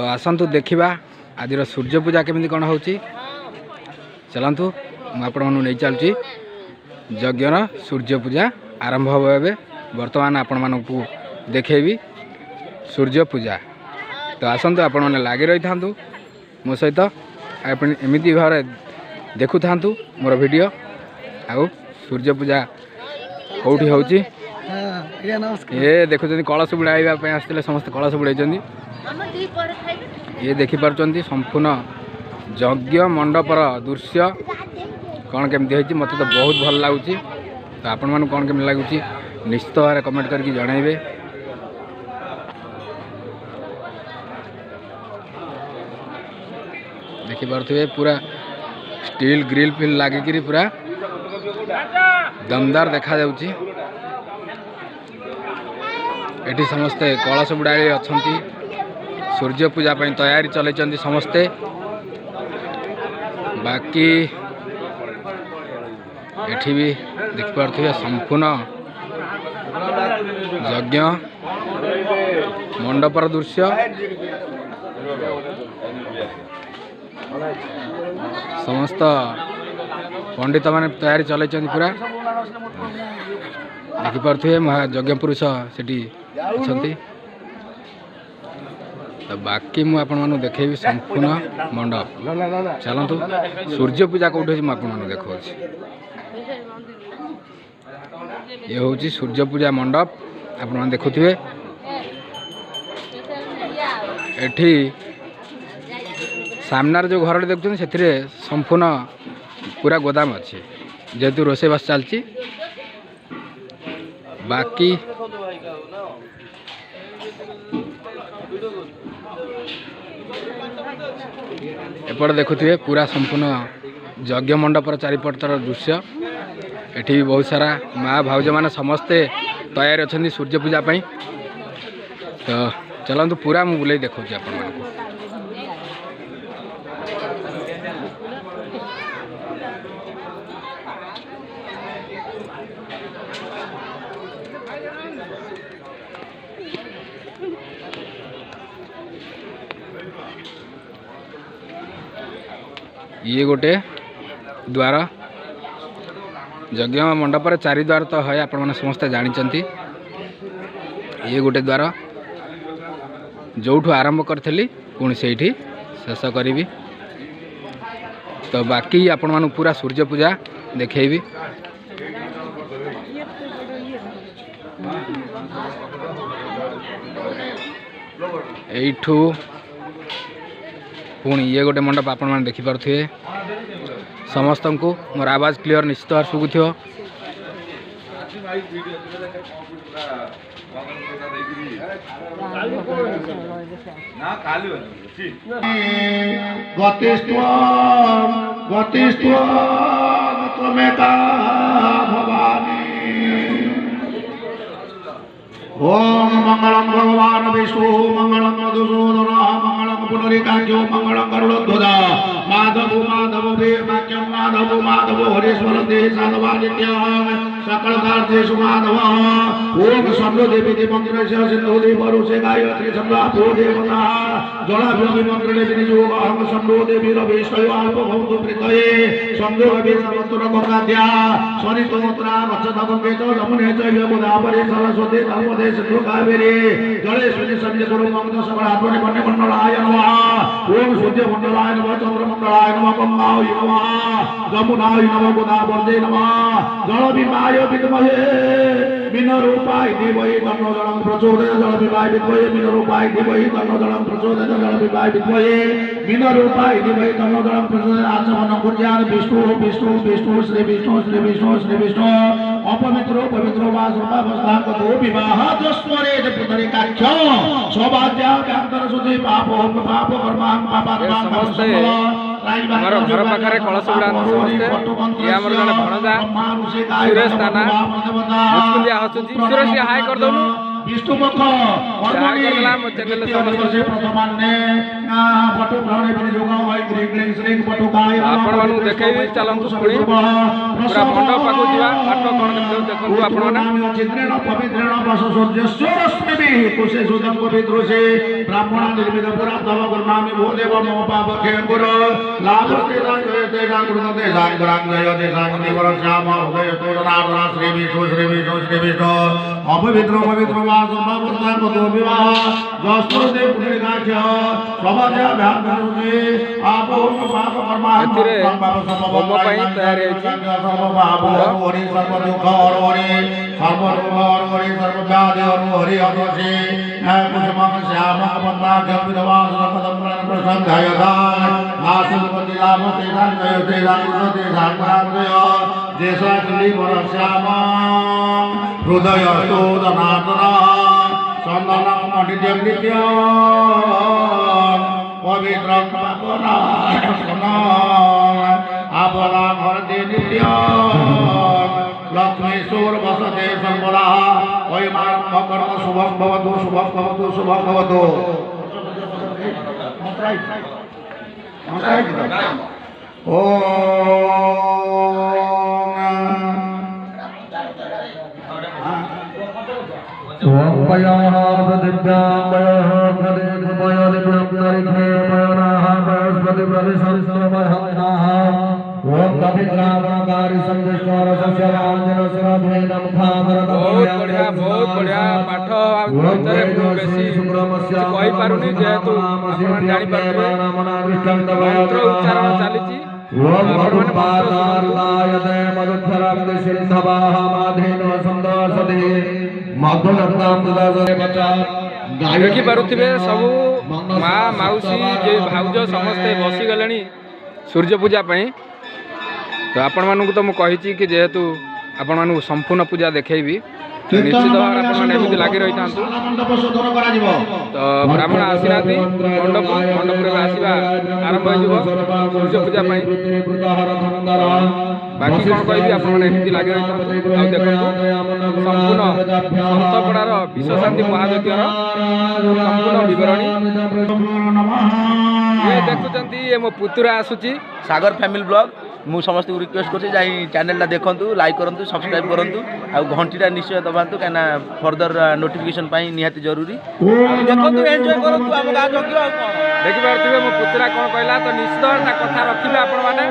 आसतु देखा आज सूर्य पूजा केमी कौन हो चलतु मुझे नहीं चलुची यज्ञर सूर्य पूजा आरंभ हम ए बर्तमान आपण मानक देखेबी सूर्य पूजा। तो आसतु आपण मैंने लगी रही था मो सहित एमती भाव देखु था मोर वीडियो आउ सूर्य पूजा कौटी हो ये देखुं कलश बुड़ाइवाई आसते समस्त कलश बुड़ाई ये देखिपार संपूर्ण यज्ञ मंडपर दृश्य कौन केमती होती मत तो बहुत भल लगुच। तो आपण मन कौन केमती लगुच निश्चित भाव कमेंट करके जनइबे। देखिपे पूरा स्टील ग्रिल फिल लगिकी पूरा दमदार देखा जाउची। एठी समस्ते कलश बुड़ाई अच्छा सूर्य पूजा पर तैयारी चलती समस्ते। बाकी एठी भी देखिपे संपूर्ण यज्ञ मंडपर दृश्य समस्त पंडित माने तैयारी चलती पूरा देखिपे यज्ञ पुरुष सेठी अच्छा। तो बाकी मुझे आपण मानू देखेबी संपूर्ण मंडप चलतु सूर्य पूजा कौटी मुझे देखा ये हूँ सूर्य पूजा मंडप आपण मैंने देखुए। एठी सामनार जो घर देखुं से संपूर्ण पूरा गोदाम अच्छी जेहेतु रोषेबास चलती। बाकी एपट देखुए पूरा संपूर्ण यज्ञ मंडपर चारिपटर दृश्य। एठी भी बहुत सारा माँ भाउज मैंने समस्ते तैयार अच्छा सूर्य पूजा पाई। तो चलतु पूरा मुझे बुलाई देखा आपण मानक ये गोटे द्वार यज्ञ मंडपर चारि द्वार तो है आपण मैंने समस्ते जानते। ये गोटे द्वार जोठू आरंभ करी पुणी से शेष करी। तो बाकी आपण मानू पूरा सूर्य पूजा देखेबी। एठू पुणी ये गोटे मंडप आपण मैंने देखिपे समस्त को मोर आवाज क्लियर निश्चित भाव शुभुथ। ओम मंगलम भगवान विष्णु मंगलम मधुसूदन मंगलम पुनरिकाख्यो मंगलम गरुड़ध्वज माधव माधव वीर वाक्यम माधव माधव हरेश्वर देह साधवादित्य सकल कार्तेषु माधव। ओम शंभो देवी मंत्र से सिंधुदेव वरुषे गायत्री संध्या भो देवता जलाभ्योमि मंत्र विनियोग अहम शंभो देवी रविष्टय अल्प भौत प्रीतये शंभो रवि समस्तर गंगाद्या सरितोत्रा मत्स्यधवंगे च यमुने च गोदावरी सरस्वती नर्मदे सिंधु कावेरी जलेश्वरी संजय गुरु मंगल सकलात्मने वन्य मंडलाय नमः। ओम सूर्य मंडलाय नमः चंद्र मंडलाय नमः गंगाय नमः जमुनाय नमः गोदावरी नमः जलबिंबाय विद्महे मीनरूपाय धीमहि तन्नो जलं प्रचोदयात् जलबिंबाय विद्महे मीनरूपाय धीमहि तन्नो जलं प्रचोदयात् जलबिंबाय विद्महे मीनरूपाय धीमहि तन्नो जलं प्रचोदयात् आचमनं कुर्यात् विष्णु विष्णु विष्णु श्री विष्णु श्री विष्णु श्री विष्णु अपवित्रो पवित्रो वा सर्वावस्थांगतो विवाह स्वरे पुनरिकाख्य सौभाग्य व्याप्तर सुधि पाप पाप कर्मां पापात्मा घर पाखे कलश बुड़ा समस्ते ये जन भणजा सुरेश ताना मुचकुंदिया हसुची सुरेश हाय कर दौनु। विष्णुपक्ष प्रथमान्ने पटु ग्रहण विनियोग वै ग्रीग्लिंग श्रींग पटुकाय आपण मानु देखै चलंतु पुणी पूरा मंडप पाको जीवा आठ कोन देखंतु आपण माने चित्रेण पवित्रेण वस सूर्यस्य रश्मिभिः कुशे सुदं पवित्रोसे ब्राह्मण निर्मित पुरा तव कर्मामि भो देव मम पापखे पुर लाभते राजते जागृते जागरांगय देशांगि वरश्याम उदय तोरनार्दना श्री विष्णु श्री विष्णु श्री विष्णु अपवित्र पवित्र वास भवता मतो विवाह जस्ते पुण्यकाच्य समाज व्यापनुजे आपो पाप कर्मा पाप समव तयारी सर्व पाप हरि सर्व दुख हरि सर्व रोग हरि सर्व व्याधि हरि अदोषे कुसुमं श्याम बंदा विधवा कदम प्रसंगायदा आसुपति लाभ तेजान जयते रामते रामरामय देशाचली वरश्याम हृदय स्तोदनातना चंदनं मणिजं नित्यं पवित्रं पावना आपदा भरते नित्यं लक्ष्मीश्वर वसते सर्वदा वैमारम्भ कर्म शुभं भवतु शुभं भवतु शुभं भवतु ओम पयाः दिव्यां पयाः प्रदेश पयाः दिव्यारिखे पयानाः बृहस्पति प्रविशंस्तमहनाः ओम कपित्रावकारी संदेश्वर सस्यरांजन शिरभेन मुखावरत बहुत बढ़िया पाठ भितर बेसी कहि पारुनी जेहेतु आपण जानि पारबे मंत्र उच्चारण चलीची ओम भगवत्पादार्लायते मधुक्षरं सिंधवाः माधेन संदसते देखि पारुथिबे सब माँ मौसी जे भाउज समस्ते बसी गलेनी सूर्य पूजा पई तो आपण मानू तो मु कहिची कि जेहेतु आपण मानू संपूर्ण पूजा देखैबी निश्चित भाव आपण माने एमिति लागि रही थांतु तो ब्राह्मण आसीनाती मंडप रे आसीबा आरंभ हो जइबो सूर्य पूजा पई बाकी कोन कहबी आपण माने एमिति लागि रही थांतु आ देखंतु संपूर्ण संतपड़ार विश्व शांति महायज्ञर संपूर्ण विवरणी ये देखुचंती ये मो पुतुरा आसुची सागर फैमिली ब्लॉग मु समस्त रिक्वेस्ट करछि जाई चैनल देखंतु लाइक करंतु सब्सक्राइब करंतु आ घंटीटा निश्चय दबांतु काना फर्दर नोटिफिकेशन पाई निहाती जरूरी देखंतु एन्जॉय करंतु हम गा जगियो आ कोन देखि पारथिबे मो पुतुरा कोन कहला तो निश्चित ता कथा रखिबे आपण माने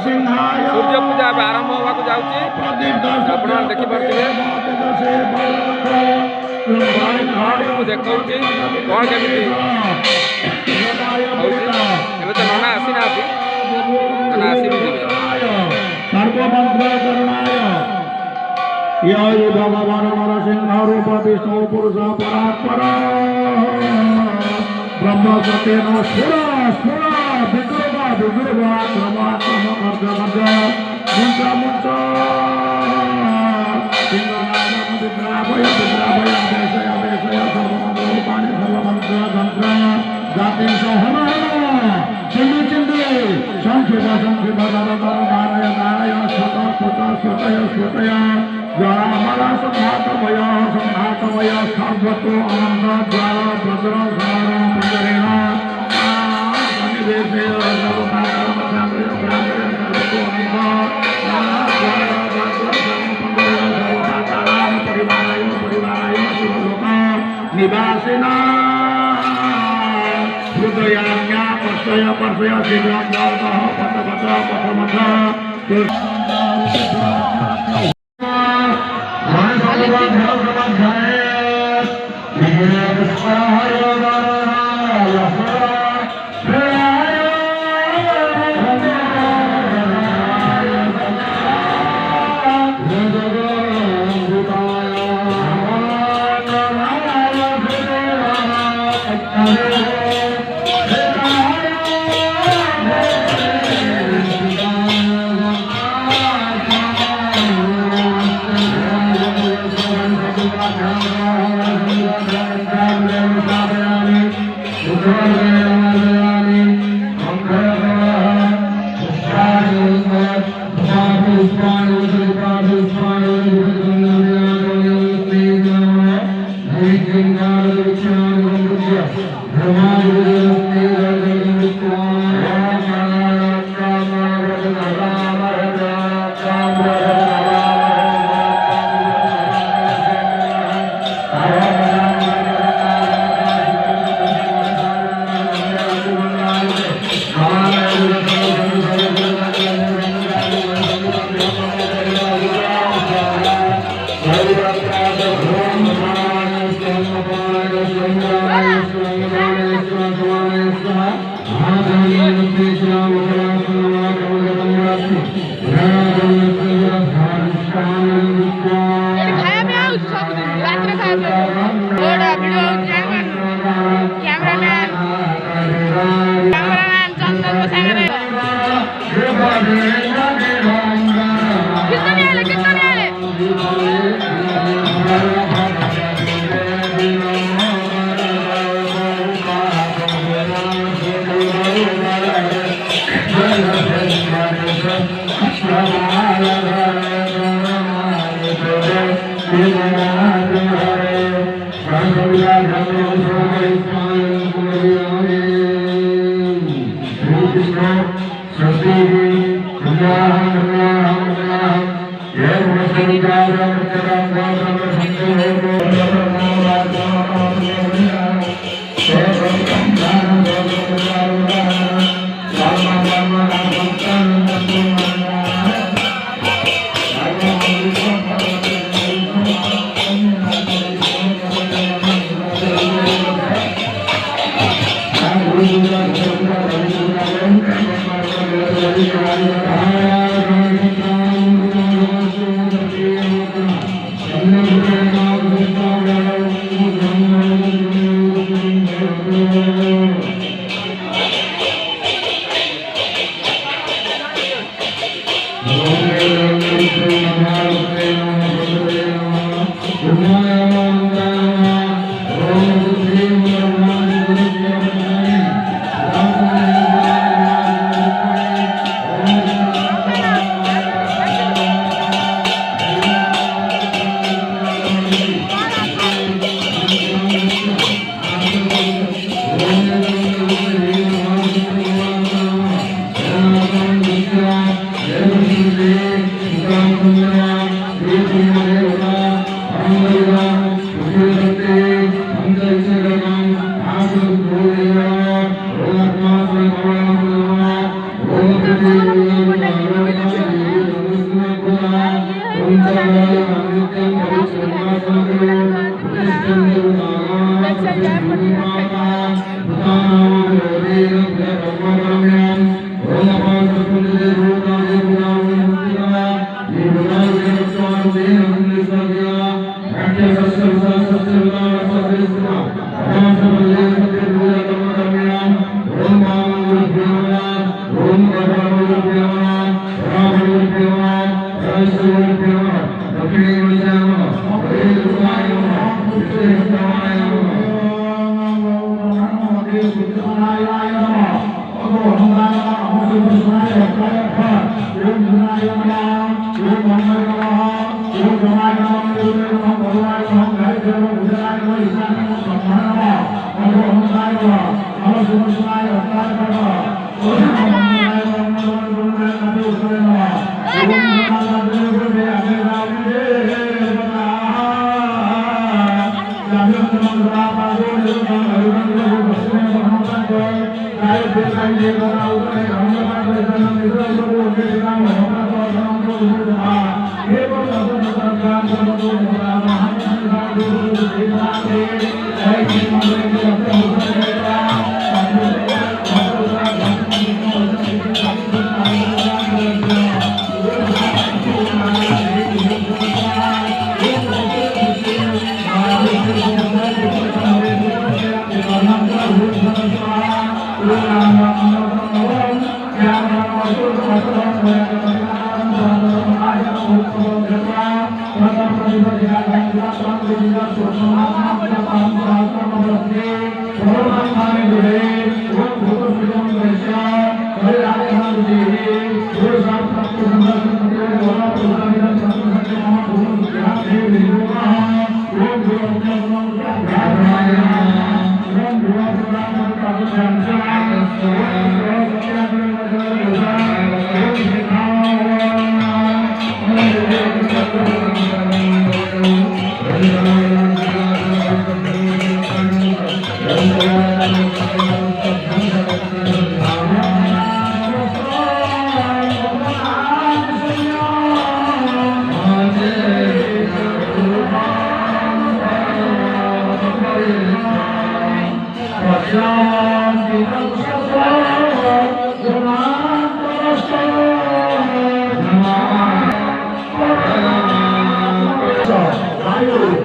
सूर्य पूजा आरंभ होवा को जाउची आपण माने देखि पारथिबे मु देखौची कोन केमिति एबे तो नना आसीना आसी नना आसी सर्वमंत्र करुणाय यय भगवान नरसिंह रूप विष्णु पुरुष परात्परा ब्रह्म सत्येन स्फुरा स्फुरा विग्रह विग्रह क्रमाक्रम कर्ज मंत्र मंत्र सिंहनाद विग्रहय विग्रहय देशय देशय सर्वमंत्र रूपाणि सर्वमंत्र तंत्र जाति सहमान चिंदी चिंदी संख्य नारायण नारायण स्वत स्वत स्वतय स्वतय ज्वाला संघातमय संघातमय सर्वतो अनंत ज्वाला भद्र सार पंजरेण सन्निवेशे निवासिना हृदयाज्ञा पर्शय पर्शय शीघ्रं जातः पथ पथ पथ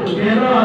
Terima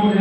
kasih.